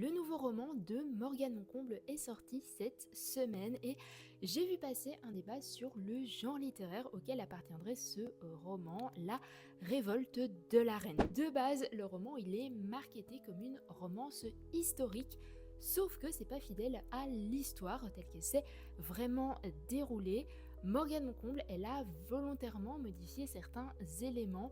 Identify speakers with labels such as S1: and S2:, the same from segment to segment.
S1: Le nouveau roman de Morgane Moncomble est sorti cette semaine et j'ai vu passer un débat sur le genre littéraire auquel appartiendrait ce roman, La Révolte de la Reine. De base, le roman il est marketé comme une romance historique, sauf que c'est pas fidèle à l'histoire telle qu'elle s'est vraiment déroulée. Morgane Moncomble, elle a volontairement modifié certains éléments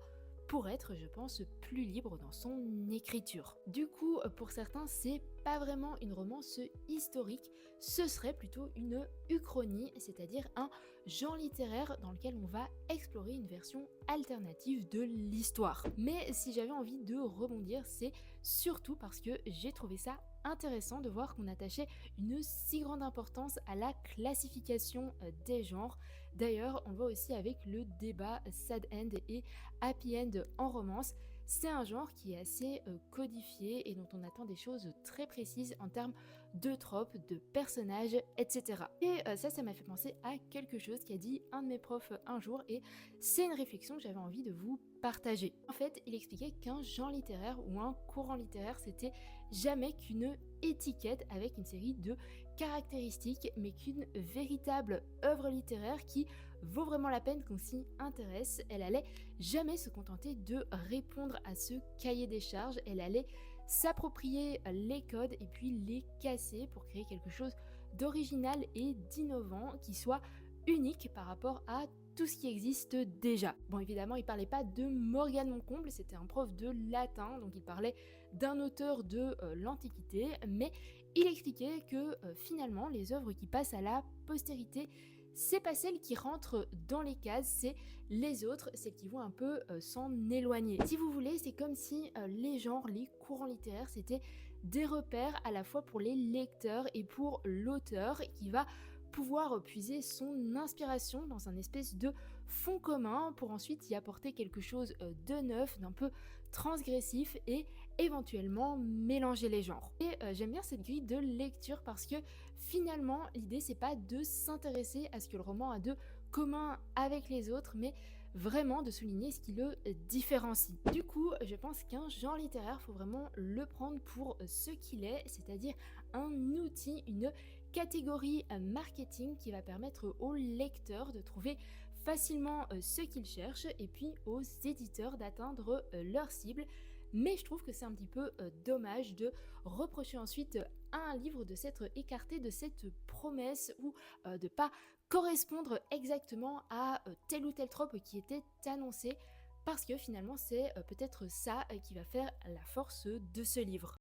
S1: pour être, je pense, plus libre dans son écriture. Du coup, pour certains, c'est pas vraiment une romance historique, ce serait plutôt une uchronie, c'est-à-dire un genre littéraire dans lequel on va explorer une version alternative de l'histoire. Mais si j'avais envie de rebondir, c'est surtout parce que j'ai trouvé ça intéressant de voir qu'on attachait une si grande importance à la classification des genres. D'ailleurs, on le voit aussi avec le débat sad end et happy end en romance. C'est un genre qui est assez codifié et dont on attend des choses très précises en termes de tropes, de personnages, etc. Et ça m'a fait penser à quelque chose qu'a dit un de mes profs un jour et c'est une réflexion que j'avais envie de vous partager. En fait, il expliquait qu'un genre littéraire ou un courant littéraire, c'était jamais qu'une étiquette avec une série de caractéristiques, mais qu'une véritable œuvre littéraire qui vaut vraiment la peine qu'on s'y intéresse. Elle allait jamais se contenter de répondre à ce cahier des charges, elle allait s'approprier les codes et puis les casser pour créer quelque chose d'original et d'innovant qui soit unique par rapport à tout ce qui existe déjà. Bon, évidemment, il parlait pas de Morgane Moncomble, c'était un prof de latin, donc il parlait d'un auteur de l'Antiquité, mais il expliquait que finalement, les œuvres qui passent à la postérité, c'est pas celles qui rentrent dans les cases, c'est les autres, celles qui vont un peu s'en éloigner. Si vous voulez, c'est comme si les genres, les courants littéraires, c'était des repères à la fois pour les lecteurs et pour l'auteur qui va pouvoir puiser son inspiration dans un espèce de fond commun pour ensuite y apporter quelque chose de neuf, d'un peu transgressif et éventuellement mélanger les genres. Et j'aime bien cette grille de lecture parce que finalement l'idée c'est pas de s'intéresser à ce que le roman a de commun avec les autres, mais vraiment de souligner ce qui le différencie. Du coup, je pense qu'un genre littéraire, faut vraiment le prendre pour ce qu'il est, c'est-à-dire un outil, une catégorie marketing qui va permettre aux lecteurs de trouver facilement ce qu'ils cherchent et puis aux éditeurs d'atteindre leur cible. Mais je trouve que c'est un petit peu dommage de reprocher ensuite à un livre de s'être écarté de cette promesse ou de pas correspondre exactement à tel ou tel trope qui était annoncé parce que finalement c'est peut-être ça qui va faire la force de ce livre.